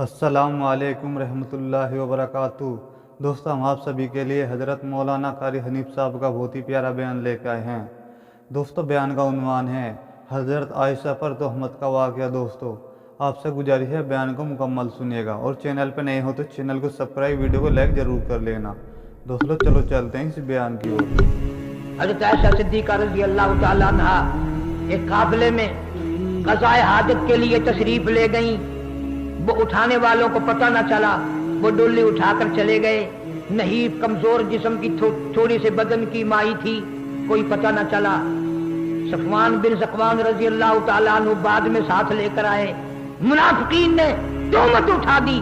السلام علیکم رحمۃ اللہ وبرکاتہ۔ دوستوں، ہم آپ سبھی کے لیے حضرت مولانا قاری حنیف صاحب کا بہت ہی پیارا بیان لے کے آئے ہیں۔ دوستوں، بیان کا عنوان ہے حضرت عائشہ پر تہمت کا واقعہ۔ دوستوں، آپ سے گزارش ہے بیان کو مکمل سنیے گا، اور چینل پہ نئے ہو تو چینل کو سبسکرائب، ویڈیو کو لائک ضرور کر لینا۔ دوستوں چلو چلتے ہیں اس بیان کی اور۔ حضرت عائشہ صدیقہ رضی اللہ تعالیٰ عنہا ایک قافلے میں قضائے حاجت کے لیے تشریف لے گئیں۔ وہ اٹھانے والوں کو پتہ نہ چلا، وہ ڈولی اٹھا کر چلے گئے۔ نحیف کمزور جسم کی تھوڑی سے بدن کی مائی تھی، کوئی پتہ نہ چلا۔ صفوان بن ذکوان رضی اللہ تعالیٰ عنہ بعد میں ساتھ لے کر آئے۔ منافقین نے تہمت اٹھا دی۔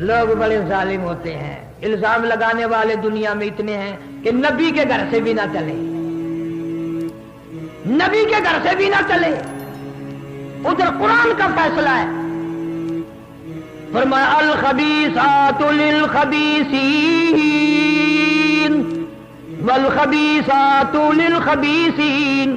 لوگ بڑے ظالم ہوتے ہیں، الزام لگانے والے دنیا میں اتنے ہیں کہ نبی کے گھر سے بھی نہ چلے، نبی کے گھر سے بھی نہ چلے۔ ادھر قرآن کا فیصلہ ہے، فرمایا الخبیثات للخبیثین والخبیثات للخبیثین۔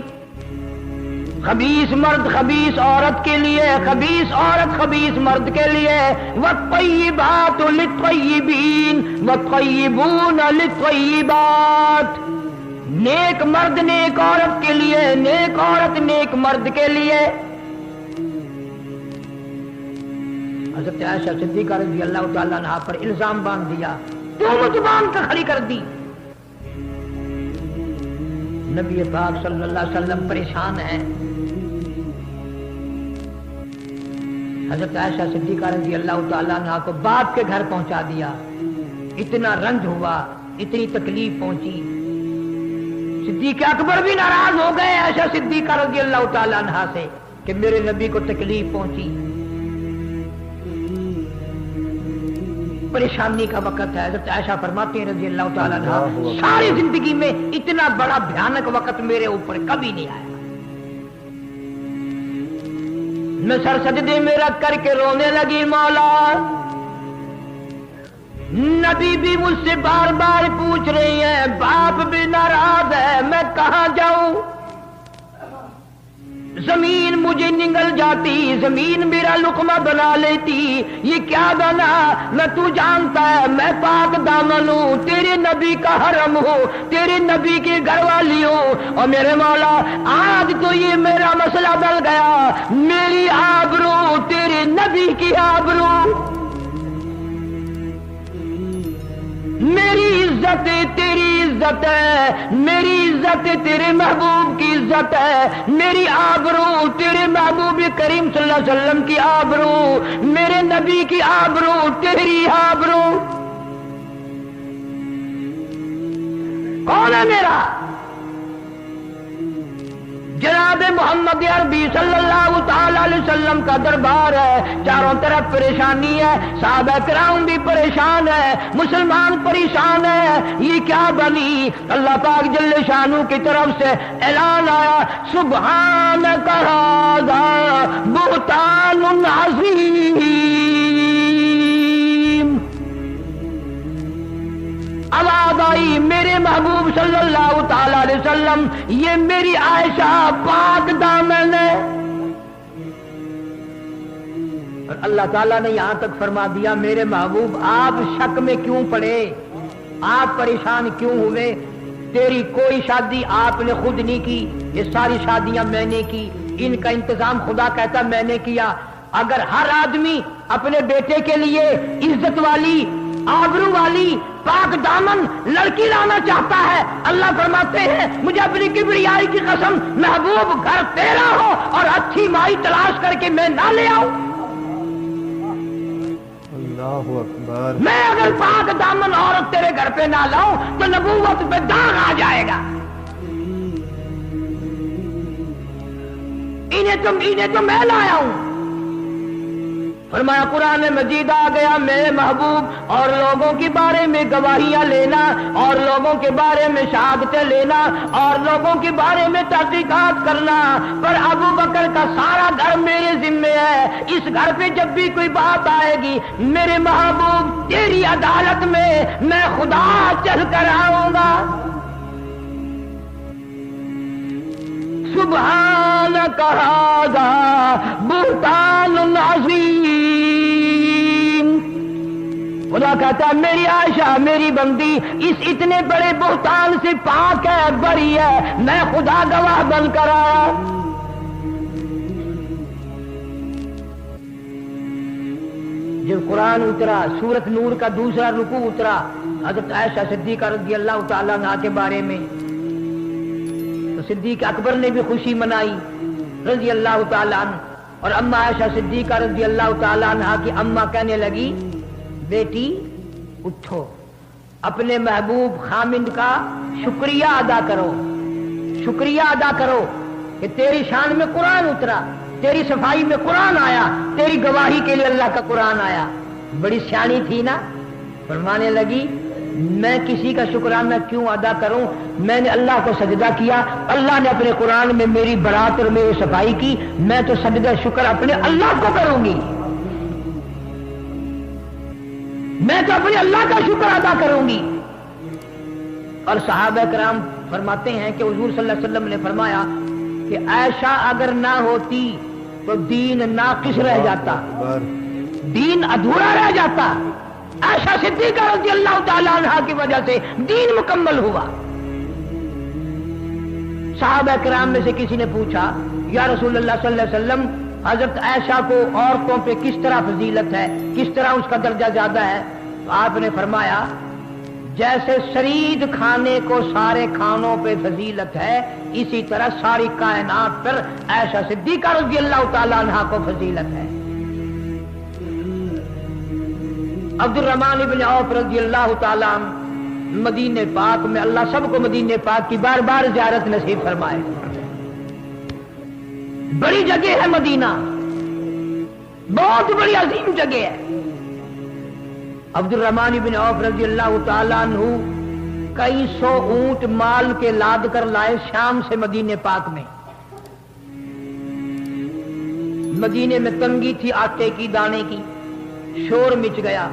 خبیث مرد خبیث عورت کے لیے، خبیث عورت خبیث مرد کے لیے۔ والطیبات للطیبین والطیبون للطیبات۔ نیک مرد نیک عورت کے لیے، نیک عورت نیک مرد کے لیے۔ حضرت عائشہ صدیقہ رضی اللہ تعالیٰ عنہا پر الزام باندھ دیا، تہمت باندھ کر کھڑی کر دی۔ نبی پاک صلی اللہ علیہ وسلم پریشان ہیں۔ حضرت عائشہ صدیقہ رضی اللہ تعالیٰ عنہا کو باپ کے گھر پہنچا دیا۔ اتنا رنج ہوا، اتنی تکلیف پہنچی۔ صدیق اکبر بھی ناراض ہو گئے عائشہ صدیقہ رضی اللہ تعالیٰ عنہا سے کہ میرے نبی کو تکلیف پہنچی۔ پریشانی کا وقت ہے۔ حضرت عائشہ فرماتی ہیں رضی اللہ تعالیٰ عنہ، ساری زندگی میں اتنا بڑا بھیانک وقت میرے اوپر کبھی نہیں آیا۔ میں سر سجدے میں رکھ کر کے رونے لگی، مولا نبی بھی مجھ سے بار بار پوچھ رہی ہیں، باپ بھی ناراض ہے، میں کہاں جاؤں؟ زمین مجھے نگل جاتی، زمین میرا لقمہ بنا لیتی، یہ کیا بنا؟ نہ تو جانتا ہے میں پاک دامن ہوں، تیرے نبی کا حرم ہوں، تیرے نبی کی گھر والی ہوں، اور میرے مولا آج تو یہ میرا مسئلہ بل گیا، میری آبرو تیرے نبی کی آبرو، میری عزت تیری عزت ہے، میری عزت تیرے محبوب کی عزت ہے، میری آبرو تیرے محبوب کریم صلی اللہ علیہ وسلم کی آبرو، میرے نبی کی آبرو تیری آبرو۔ کون ہے میرا؟ جناب محمد عربی صلی اللہ تعالی علیہ وسلم کا دربار ہے، چاروں طرف پریشانی ہے، صحابہ کرام بھی پریشان ہے، مسلمان پریشان ہے۔ یہ کیا بنی؟ اللہ پاک جل شانہ کی طرف سے اعلان آیا، سبحانک ھذا بہتان عظیم۔ آواز آئی، میرے محبوب صلی اللہ تعالی علیہ وسلم، یہ میری عائشہ پاک دامن ہے۔ اور اللہ تعالیٰ نے یہاں تک فرما دیا، میرے محبوب آپ شک میں کیوں پڑے، آپ پریشان کیوں ہوئے؟ تیری کوئی شادی آپ نے خود نہیں کی، یہ ساری شادیاں میں نے کی، ان کا انتظام خدا کہتا میں نے کیا۔ اگر ہر آدمی اپنے بیٹے کے لیے عزت والی، آبرو والی، پاک دامن لڑکی لانا چاہتا ہے، اللہ فرماتے ہیں مجھے اپنی کبریائی کی قسم، محبوب گھر تیرا ہو اور اچھی مائی تلاش کر کے میں نہ لے آؤں۔ اللہ اکبر۔ میں اگر پاک دامن عورت تیرے گھر پہ نہ لاؤں تو نبوت پہ داغ آ جائے گا۔ انہیں تو میں لایا ہوں۔ فرمایا قرآن مجید آ گیا، میرے محبوب اور لوگوں کے بارے میں گواہیاں لینا، اور لوگوں کے بارے میں شہادتیں لینا، اور لوگوں کے بارے میں تحقیقات کرنا، پر ابو بکر کا سارا گھر میرے ذمے ہے۔ اس گھر پہ جب بھی کوئی بات آئے گی میرے محبوب تیری عدالت میں خدا چل کر آؤں گا۔ سبحانک ھذا بہتان عظیم۔ خدا کہتا ہے میری عائشہ میری بندی اس اتنے بڑے بہتان سے پاک ہے، بری ہے، میں خدا گواہ بن کر آیا۔ جب قرآن اترا، سورت نور کا دوسرا رکوع اترا حضرت عائشہ صدیقہ رضی اللہ تعالیٰ عنہا کے بارے میں، تو صدیق اکبر نے بھی خوشی منائی رضی اللہ تعالیٰ عنہ، اور اما عائشہ صدیقہ رضی اللہ تعالیٰ عنہا کی اما کہنے لگی بیٹی اٹھو، اپنے محبوب خامند کا شکریہ ادا کرو، شکریہ ادا کرو کہ تیری شان میں قرآن اترا، تیری صفائی میں قرآن آیا، تیری گواہی کے لیے اللہ کا قرآن آیا۔ بڑی سیانی تھی نا، فرمانے لگی میں کسی کا شکرانہ کیوں ادا کروں، میں نے اللہ کو سجدہ کیا، اللہ نے اپنے قرآن میں میری برات اور میری صفائی کی، میں تو سجدہ شکر اپنے اللہ کو کروں گی، میں تو اپنے اللہ کا شکر ادا کروں گی۔ اور صحابہ کرام فرماتے ہیں کہ حضور صلی اللہ علیہ وسلم نے فرمایا کہ عائشہ اگر نہ ہوتی تو دین ناقص رہ جاتا، دین ادھورا رہ جاتا، عائشہ صدیقہ رضی اللہ تعالیٰ عنہا کی وجہ سے دین مکمل ہوا۔ صحابہ کرام میں سے کسی نے پوچھا یا رسول اللہ صلی اللہ علیہ وسلم حضرت عائشہ کو عورتوں پہ کس طرح فضیلت ہے، کس طرح اس کا درجہ زیادہ ہے؟ تو آپ نے فرمایا جیسے سرید کھانے کو سارے کھانوں پہ فضیلت ہے، اسی طرح ساری کائنات پر عائشہ صدیقہ رضی اللہ تعالیٰ عنہا کو فضیلت ہے۔ عبد الرحمن ابن عوف رضی اللہ تعالیٰ عنہ مدینہ پاک میں، اللہ سب کو مدینہ پاک کی بار بار زیارت نصیب فرمائے، بڑی جگہ ہے مدینہ، بہت بڑی عظیم جگہ ہے۔ عبد الرحمن ابن عوف رضی اللہ تعالیٰ عنہ کئی سو اونٹ مال کے لاد کر لائے شام سے مدینہ پاک میں۔ مدینے میں تنگی تھی آٹے کی دانے کی، شور مچ گیا،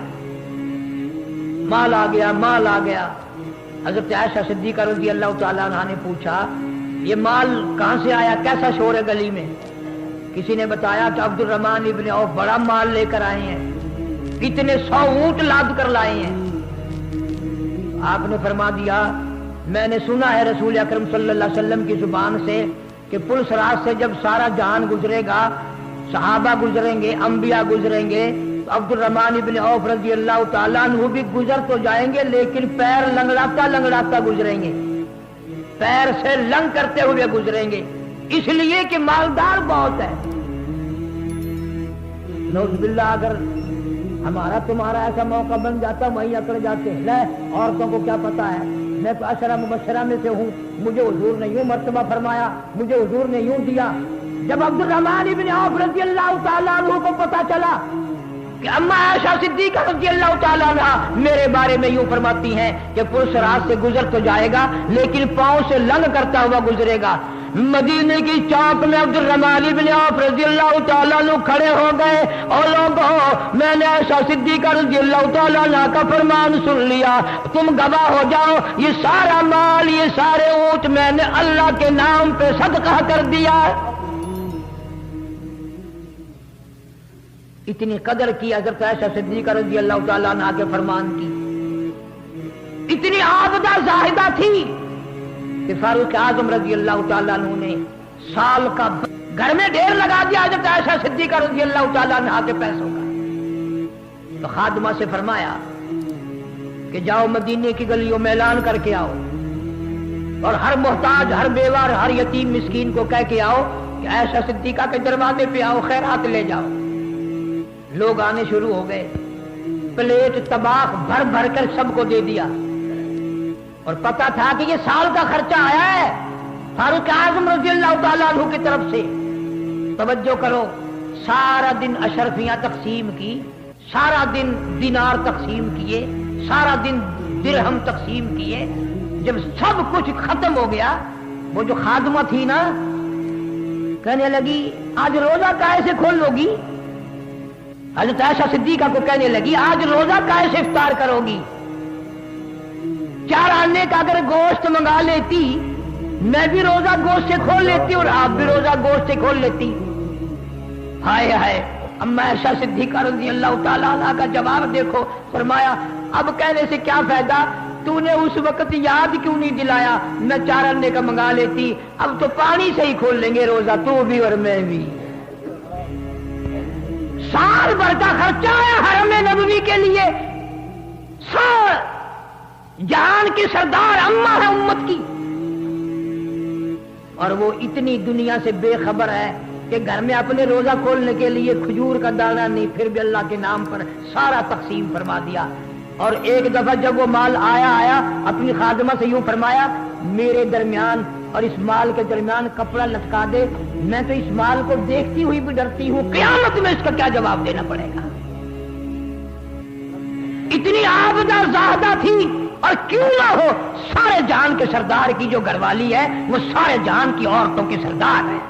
مال آ گیا، مال آ گیا۔ حضرت عائشہ صدیقہ رضی اللہ تعالیٰ عنہ نے پوچھا یہ مال کہاں سے آیا، کیسا شور ہے گلی میں؟ کسی نے بتایا کہ عبد الرحمن ابن عوف بڑا مال لے کر آئے ہیں، اتنے 100 اونٹ لاد کر لائے ہیں۔ آپ نے فرما دیا میں نے سنا ہے رسول اکرم صلی اللہ علیہ وسلم کی زبان سے کہ پل صراط سے جب سارا جہان گزرے گا، صحابہ گزریں گے، انبیاء گزریں گے، تو عبد الرحمن ابن عوف رضی اللہ تعالیٰ عنہ بھی گزر تو جائیں گے لیکن پیر لنگڑاتا لنگڑاتا گزریں گے، پیر سے لنگ کرتے ہوئے گزریں گے، اس لیے کہ مالدار بہت ہے۔ نعوذ باللہ اگر ہمارا تمہارا ایسا موقع بن جاتا وہیں اکڑ جاتے ہیں، لے عورتوں کو کیا پتا ہے، میں تو عشرہ مبشرہ میں سے ہوں، مجھے حضور نے یوں مرتبہ فرمایا، مجھے حضور نے یوں دیا۔ جب عبد الرحمن ابن عوف رضی اللہ تعالیٰ عنہ کو پتا چلا کہ اما عائشہ صدیقہ رضی اللہ تعالیٰ عنہ میرے بارے میں یوں فرماتی ہیں کہ پل صراط سے گزر تو جائے گا لیکن پاؤں سے لنگ کرتا ہوا گزرے گا، مدینے کی چوک میں عبد الرحمن ابن عوف رضی اللہ تعالیٰ عنہ کھڑے ہو گئے، اور لوگوں میں نے عائشہ صدیقہ رضی اللہ تعالیٰ عنہ کا فرمان سن لیا، تم گواہ ہو جاؤ، یہ سارا مال، یہ سارے اونٹ میں نے اللہ کے نام پہ صدقہ کر دیا۔ اتنی قدر کی حضرت عائشہ صدیقہ رضی اللہ تعالیٰ عنہ کے فرمان کی، اتنی عابدہ زاہدہ تھی کہ فاروق اعظم رضی اللہ تعالیٰ عنہ نے سال کا گھر میں ڈھیر لگا دیا حضرت عائشہ صدیقہ رضی اللہ تعالیٰ عنہ کے پیسوں کا۔ تو خادمہ سے فرمایا کہ جاؤ مدینے کی گلیوں میں اعلان کر کے آؤ، اور ہر محتاج، ہر بیوہ، ہر یتیم مسکین کو کہہ کے آؤ کہ عائشہ صدیقہ کے دروازے پہ آؤ، خیرات لے جاؤ۔ لوگ آنے شروع ہو گئے، پلیٹ طباخ بھر بھر کر سب کو دے دیا، اور پتا تھا کہ یہ سال کا خرچہ آیا ہے فاروق اعظم رضی اللہ تعالیٰ عنہ کی طرف سے۔ توجہ کرو، سارا دن اشرفیاں تقسیم کی، سارا دن دینار تقسیم کیے، سارا دن درہم تقسیم کیے۔ جب سب کچھ ختم ہو گیا، وہ جو خادمہ تھی نا کہنے لگی آج روزہ کیسے کھول لو گی؟ حضرت عائشہ صدیقہ کو کہنے لگی آج روزہ کیسے افطار کرو گی؟ 4 آنے کا اگر گوشت منگا لیتی، میں بھی روزہ گوشت سے کھول لیتی اور آپ بھی روزہ گوشت سے کھول لیتی۔ ہائے ہائے، अम्मा आयशा सिद्दीक़ा रज़ी अल्लाह ताला अन्हा का जवाब देखो। फरमाया अब कहने से क्या फायदा, तूने उस वक्त याद क्यों नहीं दिलाया, मैं चारने का मंगा लेती। अब तो पानी से ही खोल लेंगे रोजा, तू भी और मैं भी। साल भर का खर्चा है हरम नबवी के लिए। जान की सरदार अम्मा है उम्मत की, और वो इतनी दुनिया से बेखबर है कि घर में अपने रोजा खोलने के लिए खजूर का दाना नहीं, फिर भी अल्लाह के नाम पर सारा तकसीम फरमा दिया। और एक दफा जब वो माल आया अपनी खादिमा से यूं फरमाया, मेरे दरमियान और इस माल के दरमियान कपड़ा लटका दे, मैं तो इस माल को देखती हुई भी डरती हूं, क़यामत में इसका क्या जवाब देना पड़ेगा। इतनी आबदा ज़ाहदा थी, और क्यों ना हो, सारे जान के सरदार की जो घरवाली है वो सारे जान की औरतों की सरदार है।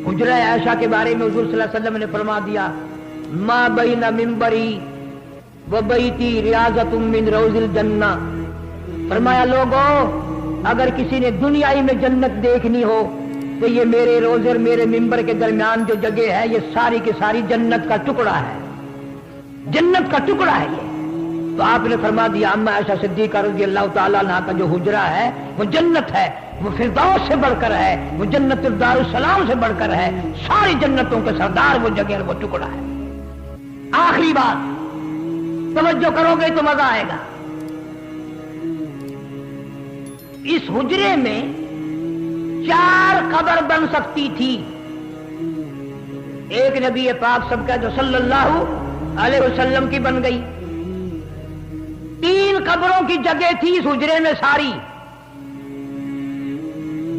हुजरा आयशा के बारे में हुजूर सल्लल्लाहु अलैहि वसल्लम ने फरमा दिया, मा बैना मिंबरी व बैती रियाज़तुम मिन रौज़िल जन्ना। फरमाया लोगों, अगर किसी ने दुनियाई में जन्नत देखनी हो तो ये मेरे रोज़े और मेरे मिंबर के दरमियान जो जगह है, ये सारी की सारी जन्नत का टुकड़ा है, जन्नत का टुकड़ा है ये। तो आपने फरमा दिया अम्मा आयशा सिद्दीक़ा रज़ी अल्लाह ताला अन्हा का जो हुजरा है वो जन्नत है, वो फिरदौस से बढ़कर है, वो जन्नत दारुस्सलाम से बढ़कर है, सारी जन्नतों के सरदार वो जगह वो टुकड़ा है। आखिरी बात, तवज्जो करोगे तो मजा आएगा। इस हुजरे में 4 कब्र बन सकती थी। एक नबी पाक सबका जो सल्लल्लाहु अलैहि वसल्लम की बन गई, 3 कब्रों की जगह थी इस हुजरे में सारी।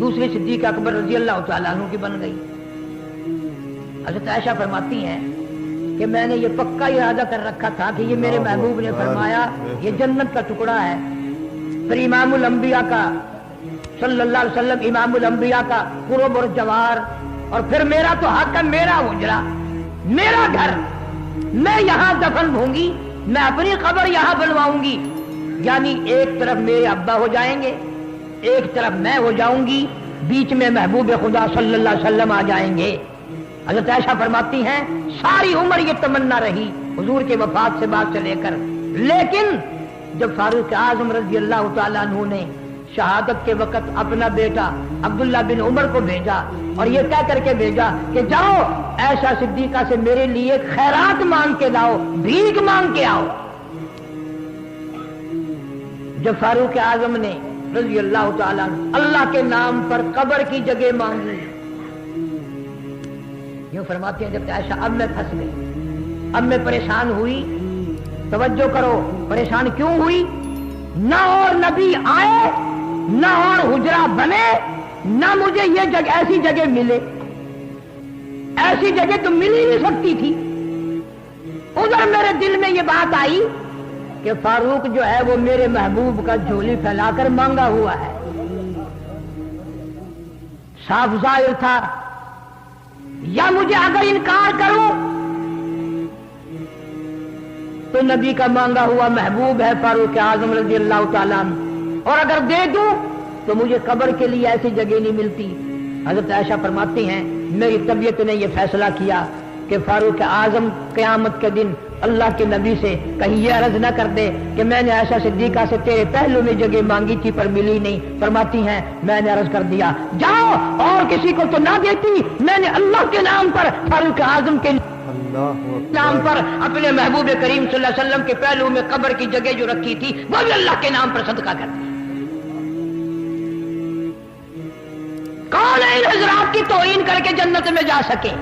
दूसरी सिद्दीक़ अकबर रज़ी अल्लाह ताला अन्हु की बन गई। हज़रत आयशा फरमाती हैं कि मैंने ये पक्का इरादा कर रखा था कि ये मेरे महबूब ने फरमाया ये जन्नत का टुकड़ा है। फिर इमामुल अंबिया का सल्लल्लाहु अलैहि वसल्लम, इमामुल अंबिया का कुर्ब और जवार, और फिर मेरा तो हक है, मेरा हुजरा, मेरा घर, मैं यहां दफन होंगी, मैं अपनी कब्र यहां बनवाऊंगी। यानी एक तरफ मेरे अब्बा हो जाएंगे, एक तरफ मैं हो जाऊंगी, बीच में महबूब खुदा सल्लल्लाहु अलैहि वसल्लम आ जाएंगे। हज़रत आयशा फरमाती हैं सारी उम्र ये तमन्ना रही हुजूर के वफात से बाद से लेकर, लेकिन जब फारूक आज़म रज़ी अल्लाह ताला अन्हु ने शहादत के वक्त अपना बेटा अब्दुल्ला बिन उमर को भेजा और ये कह करके भेजा कि जाओ आयशा सिद्दीक़ा से मेरे लिए खैरात मांग के लाओ, भीख मांग के आओ। जब फारूक आज़म ने रज़ी अल्लाह ताला अल्लाह के नाम पर कब्र की जगह मांगी, यूं फरमाते हैं जब आयशा अब मैं फंस गई, अब मैं परेशान हुई। तवज्जो करो, परेशान क्यों हुई? ना और नबी आए, ना और हुजरा बने, ना मुझे ये जगह ऐसी जगह मिले। ऐसी जगह तो मिल ही नहीं सकती थी। उधर मेरे दिल में ये बात आई कि फारूक जो है वो मेरे महबूब का झोली फैलाकर मांगा हुआ है। साफ जाहिर था, या मुझे अगर इनकार करूं तो नबी का मांगा हुआ महबूब है फारूक आज़म रज़ी अल्लाह ताला अन्हु, और अगर दे दूं तो मुझे कब्र के लिए ऐसी जगह नहीं मिलती। हज़रत आयशा फरमाती हैं मेरी तबीयत ने यह फैसला किया कि फारूक आज़म क़यामत के दिन अल्लाह के नबी से कहीं यह अर्ज न कर दे कि मैंने आयशा सिद्दीक़ा से तेरे पहलू में जगह मांगी थी पर मिली नहीं। फरमाती हैं मैंने अर्ज कर दिया जाओ, और किसी को तो ना देती, मैंने अल्लाह के नाम पर फारूक आज़म के नाम पर अपने महबूब करीम सल्लल्लाहु अलैहि वसल्लम के पहलू में कब्र की जगह जो रखी थी वो भी अल्लाह के नाम पर सदका कर दी। कौन है इन हज़रात की तौहीन करके जन्नत में जा सके?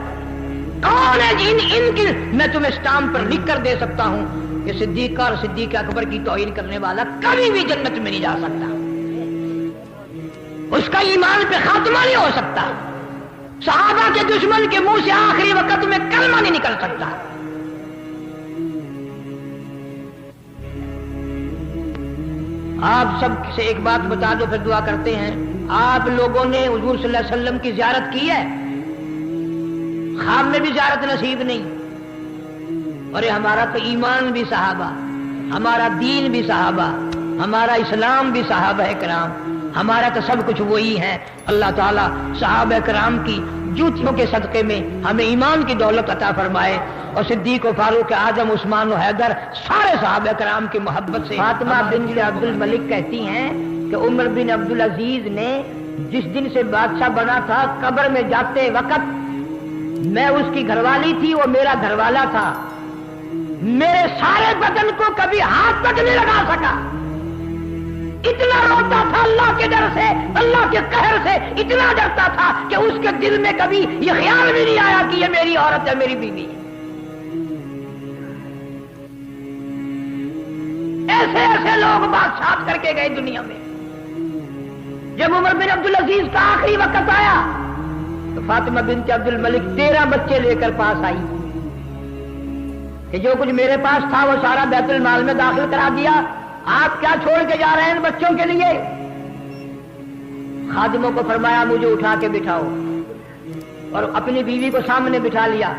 कौन है इनकी मैं तुम्हें स्टाम्प पर लिख कर दे सकता हूं कि सिद्दीक़ और सिद्दीक़ अकबर की तौहीन करने वाला कभी भी जन्नत में नहीं जा सकता, उसका ईमान पे खात्मा नहीं हो सकता, सहाबा के दुश्मन के मुंह से आखिरी वक्त में कलमा नहीं निकल सकता। आप सब से एक बात बता दो फिर दुआ करते हैं। आप लोगों ने हुजूर सल्लल्लाहु अलैहि वसल्लम की ज़ियारत की है? ख्वाब में भी ज़ियारत नसीब नहीं। अरे हमारा तो ईमान भी सहाबा, हमारा दीन भी सहाबा, हमारा इस्लाम भी सहाबा है किराम, ہمارا تو سب کچھ وہی ہے. اللہ تعالیٰ صحابہ کرام کی جوتیوں کے صدقے میں ہمیں ایمان کی دولت عطا فرمائے اور صدیق و فاروق اعظم عثمان و حیدر سارے صحابہ کرام کی محبت سے. فاطمہ بنت عبد الملک کہتی ہیں کہ عمر بن عبد العزیز نے جس دن سے بادشاہ بنا تھا قبر میں جاتے وقت میں اس کی گھر والی تھی، وہ میرا گھر والا تھا، میرے سارے بدن کو کبھی ہاتھ تک نہیں لگا سکا، اتنا روتا تھا اللہ کے ڈر سے، اللہ کے قہر سے اتنا ڈرتا تھا کہ اس کے دل میں کبھی یہ خیال بھی نہیں آیا کہ یہ میری عورت ہے، میری بیوی ہے. ایسے ایسے لوگ بادشاہ کر کے گئے دنیا میں. جب عمر بن عبد العزیز کا آخری وقت آیا تو فاطمہ بنت عبد الملک 13 بچے لے کر پاس آئی کہ جو کچھ میرے پاس تھا وہ سارا بیت المال میں داخل کرا دیا، آپ کیا چھوڑ کے جا رہے ہیں ان بچوں کے لیے؟ خادموں کو فرمایا مجھے اٹھا کے بٹھاؤ، اور اپنی بیوی کو سامنے بٹھا لیا.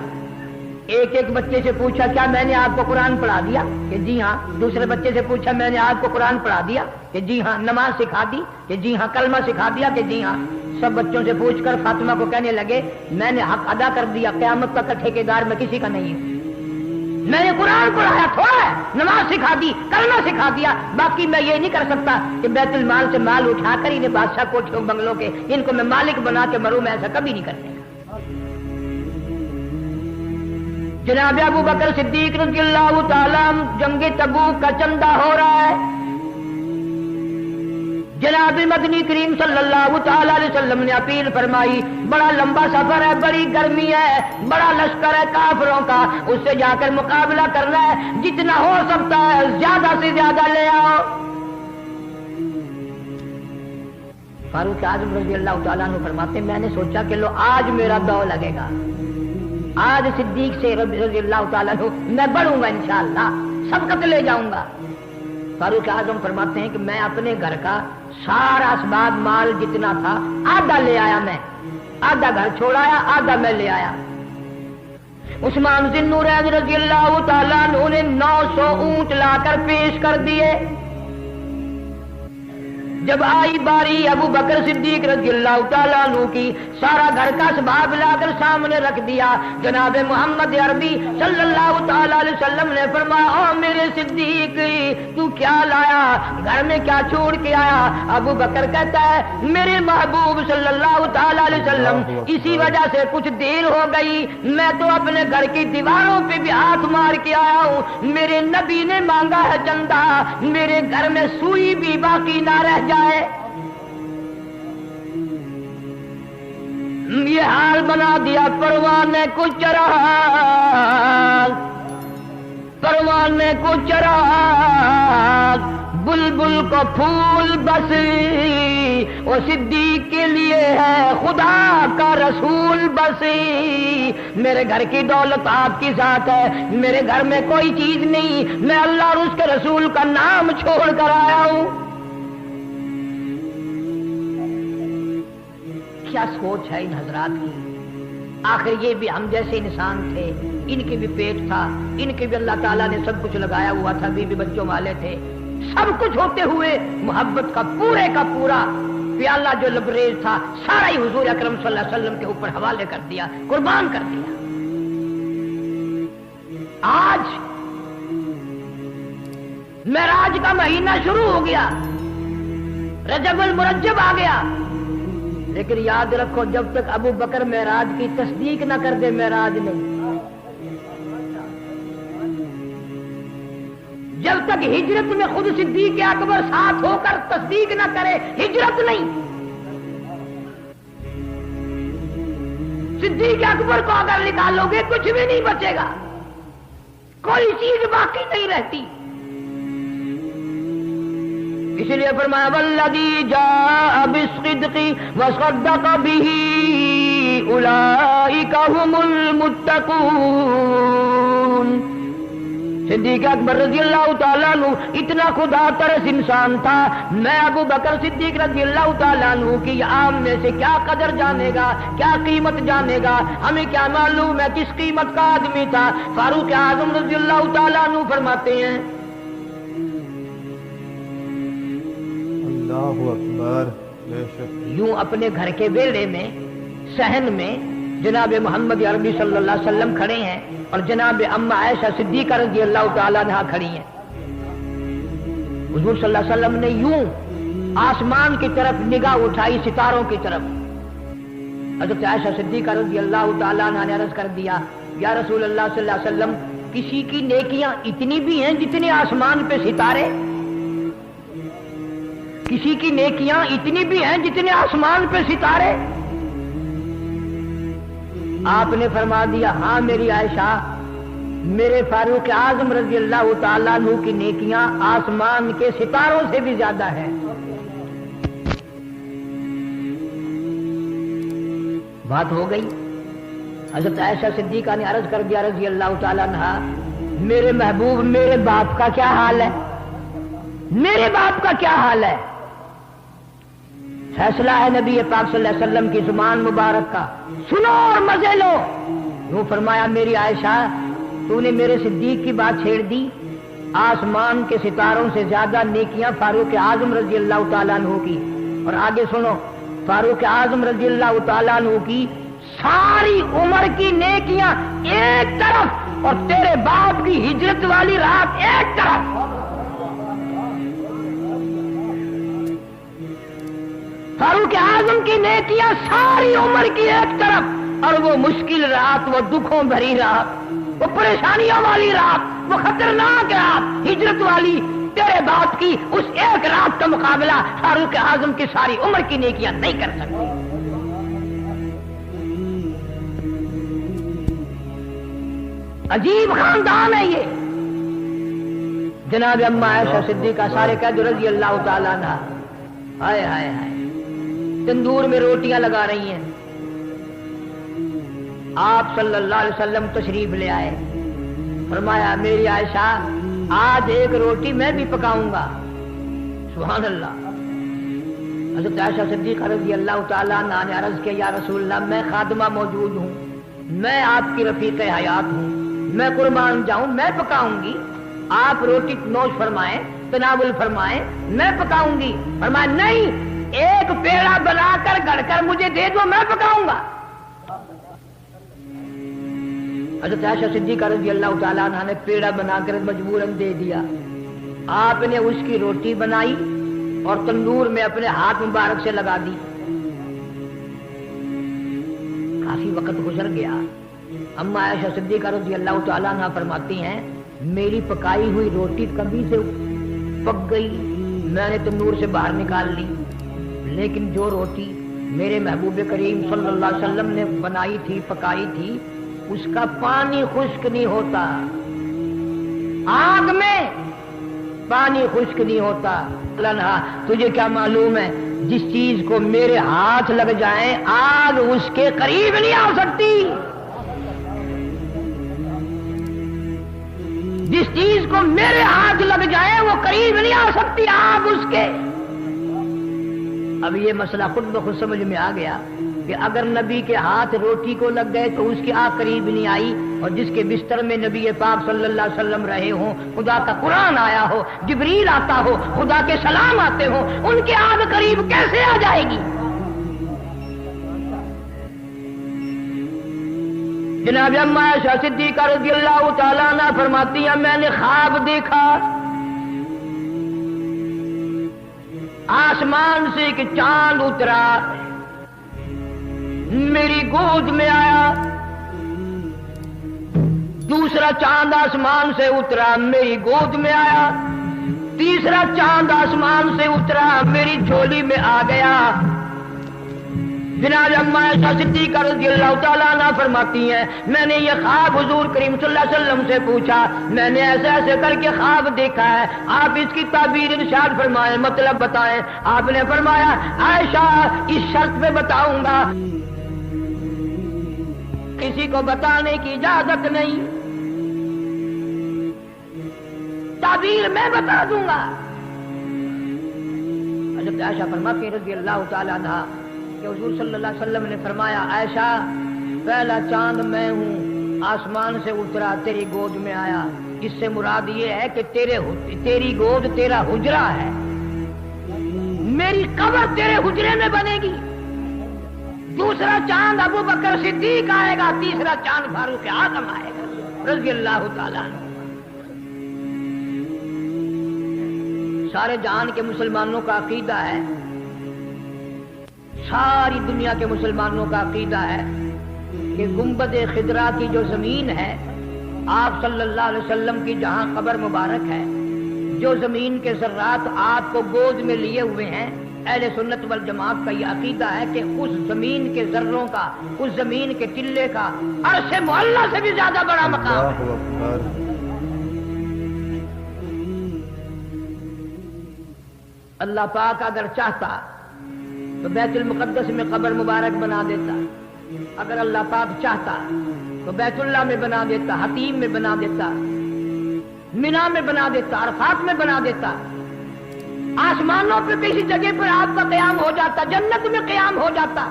ایک ایک بچے سے پوچھا کیا میں نے آپ کو قرآن پڑھا دیا؟ کہ جی ہاں. دوسرے بچے سے پوچھا میں نے آپ کو قرآن پڑھا دیا؟ کہ جی ہاں. نماز سکھا دی؟ کہ جی ہاں. کلمہ سکھا دیا؟ کہ جی ہاں. سب بچوں سے پوچھ کر فاطمہ کو کہنے لگے میں نے حق ادا کر دیا، قیامت تک کا ٹھیکیدار میں کسی کا نہیں ہوں. میں نے قرآن پڑھایا تھوڑا ہے، نماز سکھا دی، کلمہ سکھا دیا، باقی میں یہ نہیں کر سکتا کہ بیت المال سے مال اٹھا کر انہیں بادشاہ کوٹھیوں بنگلوں کے ان کو میں مالک بنا کے مروں، میں ایسا کبھی نہیں کرنے. جناب ابو بکر صدیق رضی اللہ تعالیٰ جنگ تبوک کا چندہ ہو رہا ہے. جناب مدنی کریم صلی اللہ تعالی علیہ وسلم نے اپیل فرمائی بڑا لمبا سفر ہے، بڑی گرمی ہے، بڑا لشکر ہے کافروں کا، اس سے جا کر مقابلہ کرنا ہے، جتنا ہو سکتا ہے زیادہ سے زیادہ لے آؤ. فاروق اعظم رضی اللہ تعالیٰ عنہ فرماتے ہیں میں نے سوچا کہ لو آج میرا دو لگے گا، آج صدیق سے رضی اللہ تعالیٰ عنہ میں بڑھوں گا، انشاءاللہ سبقت لے جاؤں گا. فاروق اعظم فرماتے ہیں کہ میں اپنے گھر کا سارا اسباب مال جتنا تھا آدھا لے آیا، میں آدھا گھر چھوڑایا، آدھا میں لے آیا. عثمان ذی النورین رضی اللہ تعالیٰ عنہ نے 900 اونٹ لا کر پیش کر دیے. جب آئی باری ابو بکر صدیق رضی اللہ تعالیٰ عنہ کی، سارا گھر کا اسباب لا کر سامنے رکھ دیا. جناب محمد عربی صلی اللہ تعالیٰ علیہ وسلم نے فرمایا او میرے صدیق تو کیا لایا، گھر میں کیا چھوڑ کے آیا؟ ابو بکر کہتا ہے میرے محبوب صلی اللہ تعالیٰ علیہ وسلم اسی وجہ سے کچھ دیر ہو گئی، میں تو اپنے گھر کی دیواروں پہ بھی ہاتھ مار کے آیا ہوں، میرے نبی نے مانگا ہے چندہ، میرے گھر میں سوئی بھی باقی نہ رہ جائے. یہ حال بنا دیا پروانے کو چراغ، پروانے کو چراغ، بلبل کو پھول بس وہ صدیق کے لیے ہے خدا کا رسول بس. میرے گھر کی دولت آپ کی ذات ہے، میرے گھر میں کوئی چیز نہیں، میں اللہ اور اس کے رسول کا نام چھوڑ کر آیا ہوں. کیا سوچ ہے ان حضرات کی؟ آخر یہ بھی ہم جیسے انسان تھے، ان کی بھی پیٹ تھا، ان کے بھی اللہ تعالیٰ نے سب کچھ لگایا ہوا تھا، بیوی بچوں والے تھے، سب کچھ ہوتے ہوئے محبت کا پورے کا پورا پیالہ جو لبریز تھا سارا ہی حضور اکرم صلی اللہ علیہ وسلم کے اوپر حوالے کر دیا، قربان کر دیا. آج معراج کا مہینہ شروع ہو گیا، رجب المرجب آ گیا، لیکن یاد رکھو جب تک ابو بکر معراج کی تصدیق نہ کر دے معراج نہیں. جب تک ہجرت میں خود صدیق اکبر ساتھ ہو کر تصدیق نہ کرے ہجرت نہیں. صدیق اکبر کو اگر نکالو گے کچھ بھی نہیں بچے گا، کوئی چیز باقی نہیں رہتی. اس لیے فرمایا والذی جاء بالصدق وصدق به اولئک هم المتقون. صدیق اکبر رضی اللہ تعالیٰ عنہ اتنا خدا ترس انسان تھا، میں ابو بکر صدیق رضی اللہ تعالیٰ عنہ کی عام میں سے کیا قدر جانے گا، کیا قیمت جانے گا، ہمیں کیا معلوم ہے کس قیمت کا آدمی تھا. فاروق اعظم رضی اللہ تعالیٰ عنہ فرماتے ہیں अल्लाहु अकबर। बेशक यूं अपने घर के वेड़े में, सहन में जनाब मोहम्मद अरबी सल्लल्लाहु अलैहि वसल्लम खड़े हैं और जनाब अम्मा आयशा सिद्दीका रज़ी अल्लाह तआला अन्हा खड़ी हैं। हुजूर सल्लल्लाहु अलैहि वसल्लम ने यूं आसमान की तरफ निगाह उठाई, सितारों की तरफ। हज़रत आयशा सिद्दीका रज़ी अल्लाह तआला अन्हा ने अर्ज कर दिया, या रसूल अल्लाह सल्लल्लाहु अलैहि वसल्लम, किसी की नेकियां इतनी भी हैं जितने आसमान पे सितारे? किसी की नेकियां इतनी भी हैं जितने आसमान पे सितारे? आपने फरमा दिया, हाँ मेरी आयशा, मेरे फारूक आजम रज़ी अल्लाह तआला अन्हु की नेकियां आसमान के सितारों से भी ज्यादा है। बात हो गई। हज़रत आयशा सिद्दीका ने अर्ज कर दिया रज़ी अल्लाह तआला अन्हा, मेरे महबूब, मेरे बाप का क्या हाल है? मेरे बाप का क्या हाल है? फैसला है नबी पाक सल्लल्लाहु अलैहि वसल्लम की जुबान मुबारक का, सुनो और मजे लो। यूं फरमाया, मेरी आयशा, तूने मेरे सिद्दीक की बात छेड़ दी। आसमान के सितारों से ज्यादा नेकियां फारूक आजम रज़ी अल्लाह तआला अन्हु की। और आगे सुनो, फारूक आजम रज़ी अल्लाह तआला अन्हु की सारी उम्र की नेकियां एक तरफ और तेरे बाप की हिजरत वाली रात एक तरफ। फारूक आजम की नेकियां सारी उम्र की एक तरफ और वो मुश्किल रात, वो दुखों भरी रात, वो परेशानियों वाली रात, वो खतरनाक रात, हिजरत वाली तेरे बाप की उस एक रात का मुकाबला फारूक आजम की सारी उम्र की नेकियां नहीं कर सकती। अजीब खानदान है ये। जनाब अम्मा आयशा सिद्दीका सारे कह दो रज़ी अल्लाह तआला अन्हा, हाय हाय हाय, तंदूर में रोटियां लगा रही हैं। आप सल्लल्लाहु अलैहि वसल्लम तशरीफ ले आए, फरमाया, मेरी आयशा, आज एक रोटी मैं भी पकाऊंगा। सुभान अल्लाह। हज़रत आयशा सिद्दीका रज़ी अल्लाह तआला अन्हा ने अर्ज किया, या रसूल अल्लाह, मैं खादिमा मौजूद हूँ, मैं आपकी रफीक हयात हूँ, मैं कुर्बान जाऊं, मैं पकाऊंगी। आप रोटी नोश फरमाएं, तनावुल फरमाएं, मैं पकाऊंगी। फरमाया, नहीं, एक पेड़ा बनाकर गढ़कर मुझे दे दो, मैं पकाऊंगा। हज़रत आयशा सिद्दीका रज़ी अल्लाह तआला अन्हा ने पेड़ा बनाकर मजबूरन दे दिया। आपने उसकी रोटी बनाई और तंदूर में अपने हाथ मुबारक से लगा दी। काफी वक्त गुजर गया। अम्मा आयशा सिद्दीका रज़ी अल्लाह तआला अन्हा फरमाती हैं, मेरी पकाई हुई रोटी कभी से पक गई, मैंने तंदूर से बाहर निकाल ली, लेकिन जो रोटी मेरे महबूब करीम सल्लल्लाहु अलैहि वसल्लम ने बनाई थी, पकाई थी, उसका पानी खुश्क नहीं होता। आग में पानी खुश्क नहीं होता। लन्हा, तुझे क्या मालूम है, जिस चीज को मेरे हाथ लग जाए आग उसके करीब नहीं आ सकती। जिस चीज को मेरे हाथ लग जाए वो करीब नहीं आ सकती आग उसके। अब ये मसला खुद ब खुद समझ में आ गया कि अगर नबी के हाथ रोटी को लग गए तो उसकी आग करीब नहीं आई, और जिसके बिस्तर में नबी पाक सल्लल्लाहु अलैहि वसल्लम रहे हो, खुदा का कुरान आया हो, जिब्रील आता हो, खुदा के सलाम आते हो, उनकी आग करीब कैसे आ जाएगी? जनाब अम्मा आयशा सिद्दीका रज़ियल्लाहु तआला अन्हा फरमाती हैं, मैंने ख्वाब देखा, आसमान से एक चांद उतरा, मेरी गोद में आया, दूसरा चांद आसमान से उतरा, मेरी गोद में आया, तीसरा चांद आसमान से उतरा, मेरी झोली में आ गया। जनाब अम्मा आयशा सिद्दीका रज़ियल्लाहु तआला अन्हा फरमाती हैं, मैंने ये ख्वाब हुजूर करीम सल्लल्लाहु अलैहि वसल्लम से पूछा, मैंने ऐसे ऐसे करके ख्वाब देखा है, आप इसकी ताबीर इरशाद फरमाएं, मतलब बताएं। आपने फरमाया, आयशा इस शर्त पे बताऊंगा, किसी को बताने की इजाजत नहीं, ताबीर मैं बता दूंगा। हज़रत आयशा फरमाती हैं रज़ियल्लाहु तआला अन्हा कि हुजूर सल्लल्लाहु अलैहि वसल्लम ने फरमाया, आयशा पहला चांद मैं हूँ, आसमान से उतरा, तेरी गोद में आया। इससे मुराद ये है कि तेरी गोद तेरा हुजरा है, मेरी कब्र तेरे हुजरे में बनेगी। दूसरा चांद अबू बकर सिद्दीक आएगा, तीसरा चांद फारूक आजम आएगा रज़ी अल्लाह ताला अन्हु। सारे जहान के मुसलमानों का अकीदा है, सारी दुनिया के मुसलमानों का अकीदा है कि गुंबद खिदरा की जो जमीन है, आप सल्लल्लाहु अलैहि वसल्लम की जहां कब्र मुबारक है, जो जमीन के ज़र्रात आपको गोद में लिए हुए हैं, अहले सुन्नत वल जमात का यह अकीदा है कि उस जमीन के जर्रों का, उस जमीन के टिल्ले का अर्श मुअल्ला से भी ज्यादा बड़ा मकाम है। अल्लाह पाक अगर चाहता तो बैतुल मुक़द्दस में कब्र मुबारक बना देता, अगर अल्लाह पाक चाहता तो बैतुल्लाह में बना देता, हतीम में बना देता, मिना में बना देता, अरफात में बना देता, आसमानों पे किसी जगह पर आपका क़याम हो जाता, जन्नत में क़याम हो जाता।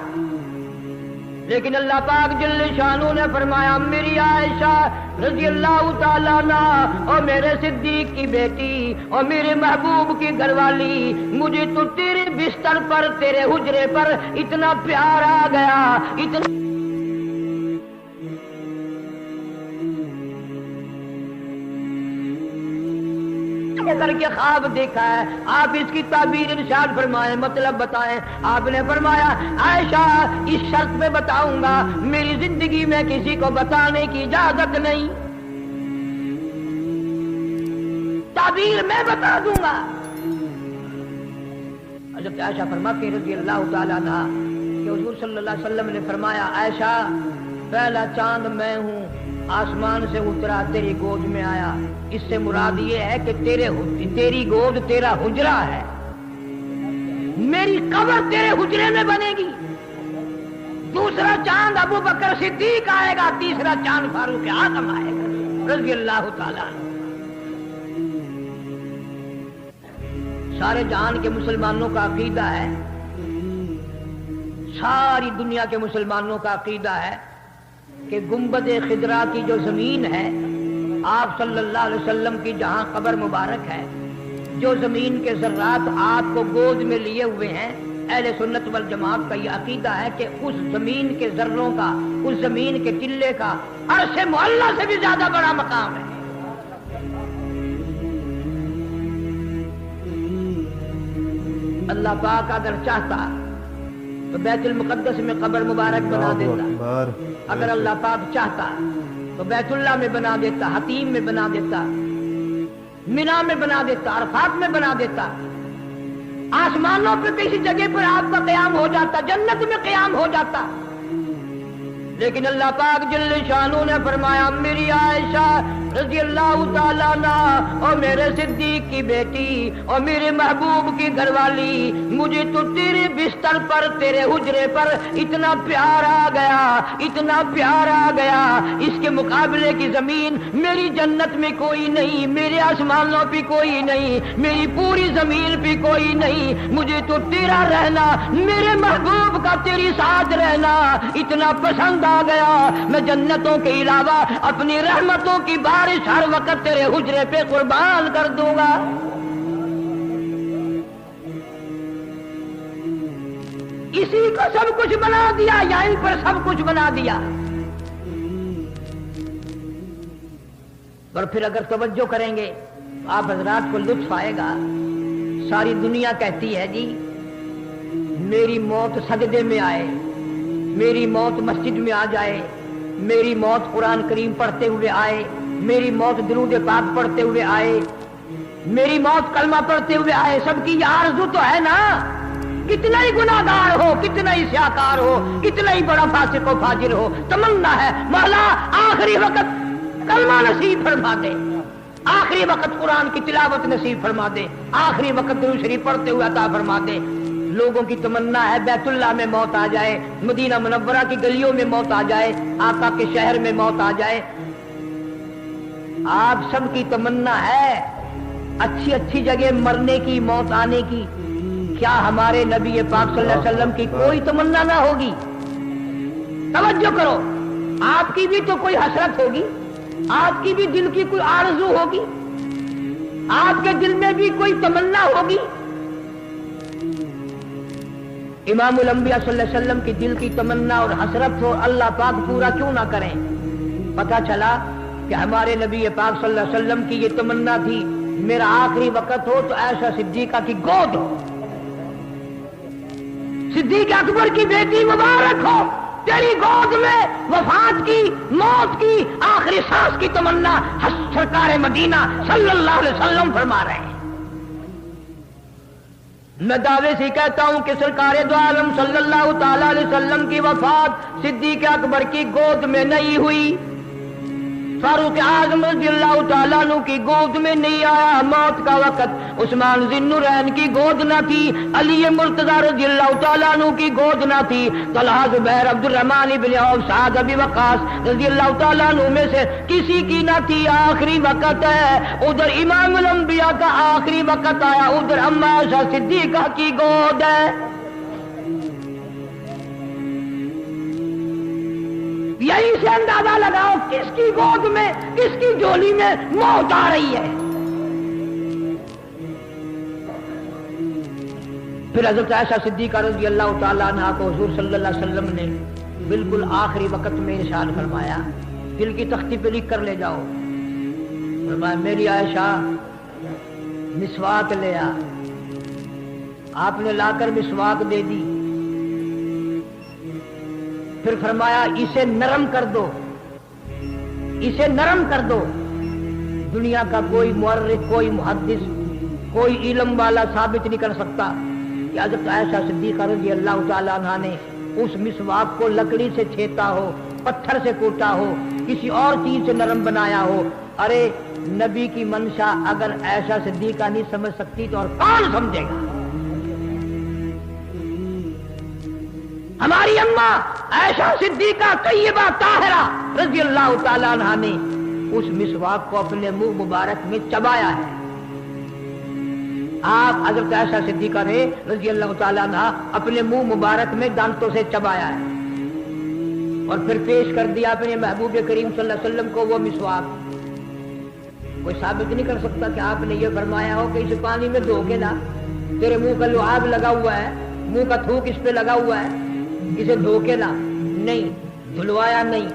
लेकिन अल्लाह पाक जल्ल शानू ने फरमाया, मेरी आयशा रज़ी अल्लाह ताला अन्हा और मेरे सिद्दीक की बेटी और मेरे महबूब की घरवाली, मुझे तो तेरे बिस्तर पर, तेरे हुजरे पर इतना प्यार आ गया, इतना करके ख्वाब देखा है। आप इसकी ताबीर इरशाद फरमाएं, मतलब बताएं। आपने फरमाया, आयशा इस शर्त पे बताऊंगा, मेरी जिंदगी में किसी को बताने की इजाजत नहीं, ताबीर मैं बता दूंगा। हज़रत आयशा फरमाती रज़ी अल्लाह ताला अन्हा कि हुज़ूर सल्लल्लाहु अलैहि वसल्लम ने फरमाया, आयशा पहला चांद मैं हूं, आसमान से उतरा, तेरी गोद में आया। इससे मुराद ये है कि तेरी गोद तेरा हुजरा है, मेरी कब्र तेरे हुजरे में बनेगी। दूसरा चांद अबू बकर सिद्दीक आएगा, तीसरा चांद फारूक आजम आएगा रज़ी अल्लाह ताला अन्हु। सारे जहान के मुसलमानों का अकीदा है, सारी दुनिया के मुसलमानों का अकीदा है कि गुंबद खिदरा की जो जमीन है, आप सल्लल्लाहु अलैहि वसल्लम की जहां कब्र मुबारक है, जो जमीन के ज़र्रात आपको गोद में लिए हुए हैं, अहले सुन्नत वल जमात का यह अकीदा है कि उस जमीन के जर्रों का, उस जमीन के टिल्ले का अर्श मुअल्ला से भी ज्यादा बड़ा मकाम है। अल्लाह पाक अगर चाहता तो बैतुल मुक़द्दस में कब्र मुबारक बना देता, अगर अल्लाह पाक चाहता तो बैतुल्लाह में बना देता, हतीम में बना देता, मिना में बना देता, अरफात में बना देता, आसमानों पे किसी जगह पर आपका क़याम हो जाता, जन्नत में क़याम हो जाता। लेकिन अल्लाह पाक जल्ल शानू ने फरमाया, मेरी आयशा रज़ी अल्लाह ताला अन्हा और मेरे सिद्दीक की बेटी और मेरे महबूब की घरवाली, मुझे तो तेरे बिस्तर पर, तेरे हुजरे पर इतना प्यार आ गया, इतना प्यार आ गया, इसके मुकाबले की जमीन मेरी जन्नत में कोई नहीं, मेरे आसमानों पे कोई नहीं, मेरी पूरी जमीन पे कोई नहीं। मुझे तो तेरा रहना, मेरे महबूब का तेरी साथ रहना इतना पसंद आ गया, मैं जन्नतों के अलावा अपनी रहमतों की बारिश हर वक्त तेरे हुजरे पे कुर्बान कर दूंगा। इसी को सब कुछ बना दिया, यहीं पर सब कुछ बना दिया। और फिर अगर तवज्जो करेंगे आप हजरात को लुत्फ आएगा। सारी दुनिया कहती है जी मेरी मौत सजदे में आए, मेरी मौत मस्जिद में आ जाए, मेरी मौत कुरान करीम पढ़ते हुए आए, मेरी मौत दुरूद पाक पढ़ते हुए आए, मेरी मौत कलमा पढ़ते हुए आए। सबकी ये आरज़ू तो है ना, कितना ही गुनाहगार हो, कितना ही स्याकार हो, कितना ही बड़ा फासिक हो, फाजिर हो, तमन्ना है मौला आखिरी वक्त कलमा नसीब फरमा दे, आखिरी वक्त कुरान की तिलावत नसीब फरमा दे, आखिरी वक्त दुरूद शरीफ पढ़ते हुए अता फरमा दे। लोगों की तमन्ना है बैतुल्लाह में मौत आ जाए, मदीना मुनव्वरा की गलियों में मौत आ जाए, आका के शहर में मौत आ जाए। आप सबकी तमन्ना है अच्छी अच्छी जगह मरने की, मौत आने की। क्या हमारे नबी पाक सल्लल्लाहु अलैहि वसल्लम की कोई तमन्ना ना होगी? तवज्जो करो, आपकी भी तो कोई हसरत होगी, आपकी भी दिल की कोई आरज़ू होगी, आपके दिल में भी कोई तमन्ना होगी। इमामुल अंबिया सल्लल्लाहु अलैहि वसल्लम की दिल की तमन्ना और हसरत हो, अल्लाह पाक पूरा क्यों ना करें। पता चला कि हमारे नबी पाक सल्लल्लाहु अलैहि वसल्लम की ये तमन्ना थी, मेरा आखिरी वक्त हो तो आयशा सिद्दीका की गोद हो, सिद्दीक अकबर की बेटी मुबारक हो, तेरी गोद में वफात की, मौत की, आखिरी सांस की तमन्ना सरकार मदीना सल्लल्लाहु अलैहि वसल्लम फरमा रहे हैं। मैं दावे से कहता हूं कि सरकार दो आलम सल्लल्लाहु ताला अलैहि वसल्लम की वफात सिद्दीक अकबर की गोद में नहीं हुई, फारूक आजम रज़ियल्लाहु ताला अन्हु की गोद में नहीं आया मौत का वक्त, उस्मान ज़िन्नुरैन की गोद न थी, अली मुर्तज़ा रज़ियल्लाहु ताला अन्हु की गोद न थी, तलहा ज़ुबैर अब्दुर्रहमान इब्न औफ साद अबी वक़ास रज़ियल्लाहु ताला अन्हु में से किसी की न थी। आखिरी वक्त है, उधर इमामुल अंबिया का आखिरी वक्त आया, उधर अम्मा आयशा सिद्दीका की गोद है। यहीं से अंदाजा लगाओ किसकी गोद में, किसकी झोली में मौत आ रही है। फिर हज़रत आयशा सिद्दीका रज़ियल्लाहु ताला अन्हा को हुज़ूर सल्लल्लाहु अलैहि वसल्लम ने बिल्कुल आखिरी वक्त में इरशाद फरमाया, दिल की तख्ती पे लिख कर ले जाओ। फरमाया मेरी आयशा मिसवाक ले आ। आपने लाकर मिसवाक दे दी। फिर फरमाया इसे नरम कर दो, इसे नरम कर दो। दुनिया का कोई मुअर्रिख, कोई मुहद्दिस, कोई इल्म वाला साबित नहीं कर सकता कि हज़रत आयशा सिद्दीका रज़ियल्लाहु ताला अन्हा ने उस मिसवाक को लकड़ी से छेदा हो, पत्थर से कूटा हो, किसी और चीज से नरम बनाया हो। अरे नबी की मंशा अगर आयशा सिद्दीका नहीं समझ सकती तो और कौन समझेगा। हमारी अम्मा आयशा सिद्दीका तय्यबा ताहिरा रज़ियल्लाहु ताला अन्हा ने उस मिसवाक को अपने मुंह मुबारक में चबाया है। आप हज़रत आयशा सिद्दीका ने रज़ियल्लाहु ताला अन्हा अपने मुंह मुबारक में दांतों से चबाया है और फिर पेश कर दिया अपने महबूब करीम सल्लल्लाहु अलैहि वसल्लम को वो मिसवाक। कोई साबित नहीं कर सकता कि आपने ये फरमाया हो कि इस पानी में धो के ना, तेरे मुंह का लुआब लगा हुआ है, मुंह का थूक इस पे लगा हुआ है, इसे धो के ला। नहीं, धुलवाया नहीं।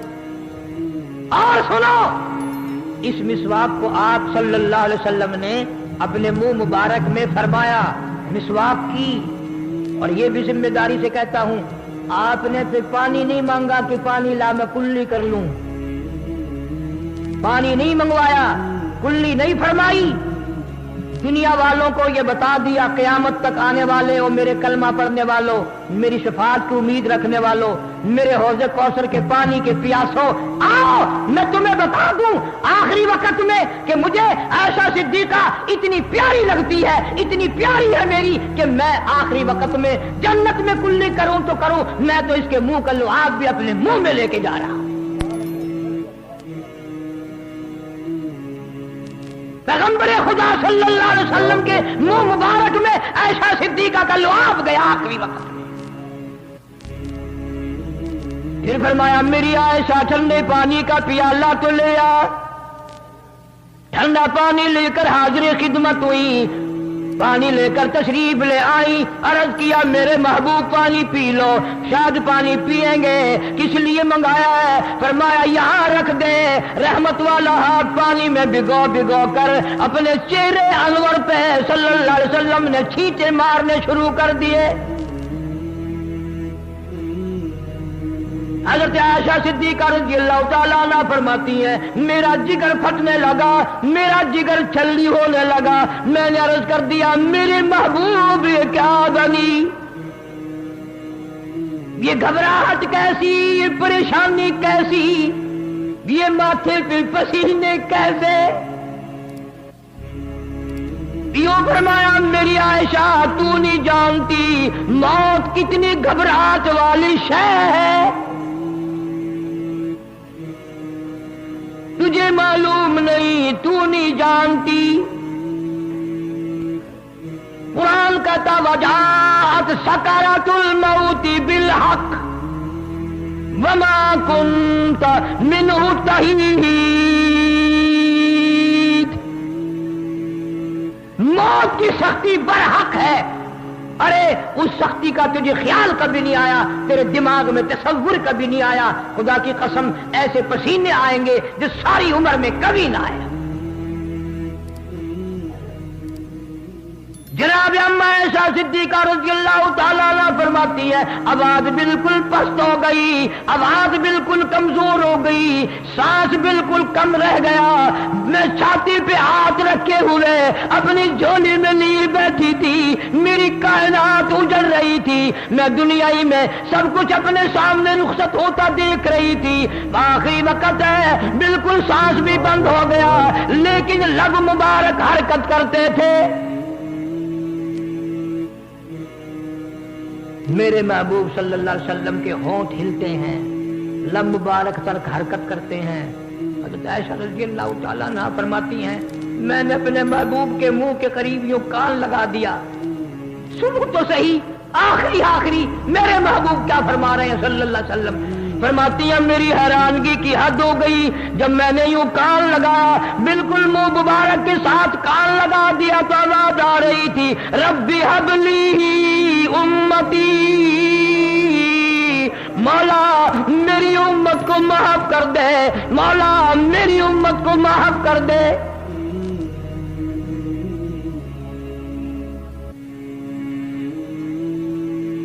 और सुनो, इस मिसवाक को आप सल्लल्लाहु अलैहि वसल्लम ने अपने मुंह मुबारक में फरमाया, मिसवाक की। और ये भी जिम्मेदारी से कहता हूं, आपने फिर पानी नहीं मांगा कि पानी ला मैं कुल्ली कर लूं, पानी नहीं मंगवाया, कुल्ली नहीं फरमाई। दुनिया वालों को ये बता दिया, क़यामत तक आने वाले और मेरे कलमा पढ़ने वालों, मेरी शफाअत की उम्मीद रखने वालों, मेरे हौज़े कौसर के पानी के प्यासों, आओ मैं तुम्हें बता दूं आखिरी वक्त में कि मुझे आयशा सिद्दीका इतनी प्यारी लगती है, इतनी प्यारी है मेरी कि मैं आखिरी वक्त में जन्नत में कुल्ली करूं तो करूं, मैं तो इसके मुंह का लुआब भी अपने मुंह में लेके जा रहा हूं। पैगंबरे खुदा सल्लल्लाहु अलैहि वसल्लम के मुंह मुबारक में आयशा सिद्दीका का लुआब गया आखिरी वक्त में। फिर फरमाया मेरी आयशा ठंडे पानी का पियाला तो ले आ। ठंडा पानी लेकर हाजिर खिदमत हुई, पानी लेकर तशरीफ ले आई, अर्ज किया मेरे महबूब पानी पी लो। शायद पानी पिएंगे, किस लिए मंगाया है? फरमाया यहाँ रख दे। रहमत वाला हाथ पानी में भिगो भिगो कर अपने चेहरे अनवर पे सल्लल्लाहु अलैहि वसल्लम ने छींटे मारने शुरू कर दिए। हज़रत आयशा सिद्दीका रज़ियल्लाहु ताला अन्हा फरमाती है मेरा जिगर फटने लगा, मेरा जिगर छल्ली होने लगा। मैंने अर्ज कर दिया मेरे महबूब ये क्या बनी, ये घबराहट कैसी, ये परेशानी कैसी, ये माथे पे पसीने कैसे। यूं फरमाया मेरी आयशा तू नहीं जानती मौत कितनी घबराहट वाली शय है, तुझे मालूम नहीं, तू नहीं जानती। कुरान कहता वजात सकरातुल मौती बिल हक वमा कुंत मिन्हु तहीद। मौत की सख्ती बरहक है, अरे उस सख्ती का तुझे ख्याल कभी नहीं आया, तेरे दिमाग में तसव्वुर कभी नहीं आया। खुदा की कसम ऐसे पसीने आएंगे जो सारी उम्र में कभी ना आया। जनाब अम्मा ऐशा सिद्दीका रज़ियल्लाहु ताला अन्हा फरमाती है, आवाज बिल्कुल पस्त हो गई, आवाज बिल्कुल कमजोर हो गई, सांस बिल्कुल कम रह गया। मैं छाती पे हाथ रखे हुए अपनी झोली में लिए बैठी थी, मेरी कायनात उजड़ रही थी, मैं दुनियाई में सब कुछ अपने सामने रुखसत होता देख रही थी। आखिरी वक्त है, बिल्कुल सांस भी बंद हो गया, लेकिन लब मुबारक हरकत करते थे। मेरे महबूब सल्लल्लाहु अलैहि वसल्लम के होंठ हिलते हैं, लब मुबारक तक हरकत करते हैं। हज़रत आयशा रज़ियल्लाहु ताला अन्हा फरमाती हैं, मैंने अपने महबूब के मुंह के करीब यूं कान लगा दिया, सुनो तो सही आखिरी मेरे महबूब क्या फरमा रहे हैं सल्लल्लाहु अलैहि वसल्लम। फरमाती है, मेरी हैरानगी की हद हो गई, जब मैंने यूं कान लगाया, बिल्कुल मुंह मुबारक के साथ कान लगा दिया तो आवाज आ रही थी, रब्बी हबली उम्मती, मौला मेरी उम्मत को माफ कर दे, मौला मेरी उम्मत को माफ कर दे।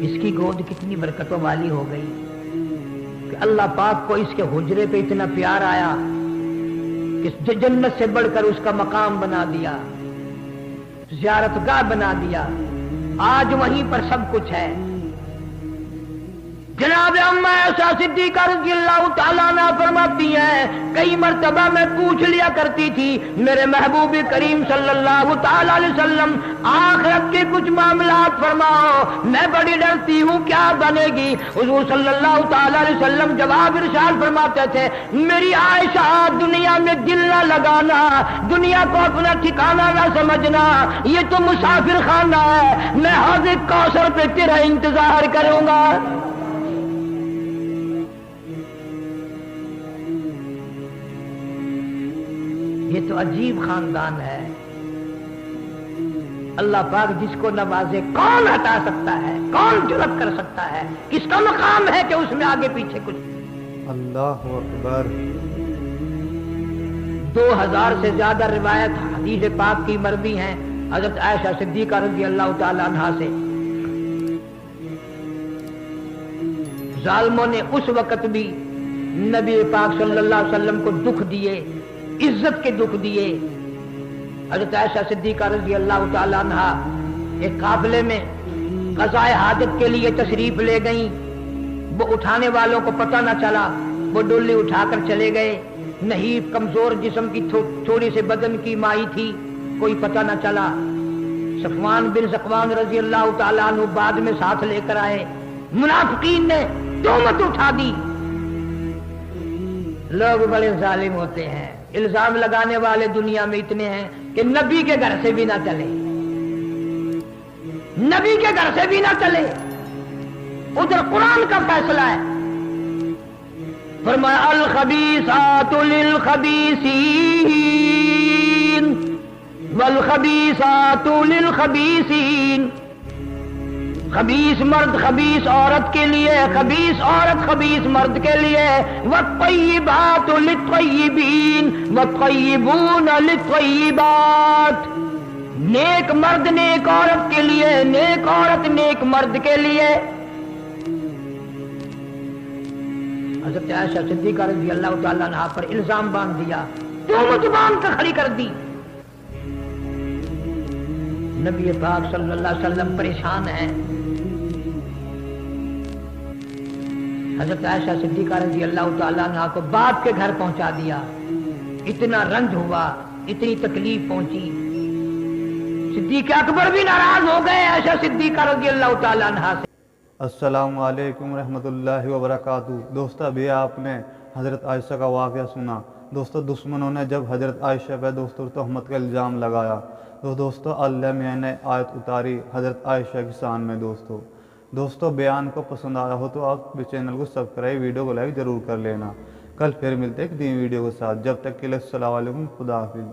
इसकी गोद कितनी बरकतों वाली हो गई कि अल्लाह पाक को इसके हुजरे पे इतना प्यार आया कि जन्नत से बढ़कर उसका मकाम बना दिया, ज़ियारतगाह बना दिया। आज वहीं पर सब कुछ है। जनाब अम्मा ऐशा सिद्दीका रज़ियल्लाहु ताला अन्हा फरमाती हैं, कई मर्तबा मैं पूछ लिया करती थी, मेरे महबूब करीम सल्लल्लाहु ताला अलैहि वसल्लम आखिरत के कुछ मामलात फरमाओ, मैं बड़ी डरती हूँ क्या बनेगी। हुजूर सल्लल्लाहु ताला अलैहि वसल्लम जवाब इरशाद फरमाते थे, मेरी आयशा दुनिया में दिल ना लगाना, दुनिया को अपना ठिकाना ना समझना, ये तो मुसाफिर खाना है, मैं हौज़ कौसर पे तेरा इंतजार करूंगा। ये तो अजीब खानदान है। अल्लाह पाक जिसको नवाजे कौन हटा सकता है, कौन जुर्रत कर सकता है, किसका मकाम है कि उसमें आगे पीछे कुछ। अल्लाह अकबर। 2000 से ज्यादा रिवायत हदीस पाक की मरवी हैं हजरत आयशा सिद्दीका रज़ियल्लाहु ताला अन्हा से। जालिमों ने उस वक्त भी नबी पाक सल्लल्लाहु अलैहि वसल्लम को दुख दिए, इज्जत के दुख दिए। हज़रत आयशा सिद्दीका रज़ियल्लाहु ताला अन्हा एक काफिले में क़ज़ाए हाजत के लिए तशरीफ ले गई, वो उठाने वालों को पता न चला, वो डोली उठाकर चले गए। नहीफ कमजोर जिस्म की थोड़ी से बदन की माई थी, कोई पता न चला। सफ़वान बिन ज़कवान रज़ियल्लाहु ताला अन्हु बाद में साथ लेकर आए, मुनाफिकीन ने तोहमत उठा दी। लोग बड़े जालिम होते हैं, इल्जाम लगाने वाले दुनिया में इतने हैं कि नबी के घर से भी ना चले, नबी के घर से भी ना चले। उधर कुरान का फैसला है, फरमाया अल खबीसातु लिल खबीसीन वल खबीसातु लिल खबीसीन। खबीस मर्द खबीस औरत के लिए, खबीस औरत खबीस मर्द के लिए। वत्तय्यिबातु लित्तय्यिबीन वत्तय्यिबून लित्तय्यिबात। नेक मर्द नेक औरत के लिए, नेक औरत नेक मर्द के लिए। हज़रत आयशा सिद्दीका रज़ियल्लाहु ताला अन्हा पर इल्जाम बांध दिया, तोहमत बांध कर खड़ी कर दी। नबी पाक सल्लल्लाहु अलैहि वसल्लम परेशान हैं। हज़रत आयशा सिद्दीका रज़ियल्लाहु ताला अन्हा को बाप के घर पहुंचा दिया। इतना रंज हुआ, इतनी तकलीफ पहुंची, सिद्दीक़ अकबर भी नाराज हो गए आयशा सिद्दीका रज़ियल्लाहु ताला अन्हा से। अस्सलामु अलैकुम रहमतुल्लाहि व बरकातुहू। दोस्तों अभी आपने हज़रत आयशा का वाक़या सुना। दोस्तों दुश्मनों ने जब हज़रत आयशा पर दोस्तों तहमत का इल्ज़ाम लगाया तो दोस्तों अल्लाह मियां ने आयत उतारी हज़रत आयशा की शान में। दोस्तों बयान को पसंद आया हो तो आप चैनल को सब्सक्राइब, वीडियो को लाइक ज़रूर कर लेना। कल फिर मिलते हैं एक नई वीडियो के साथ। जब तक के लिए अस्सलाम वालेकुम, खुदा हाफिज़।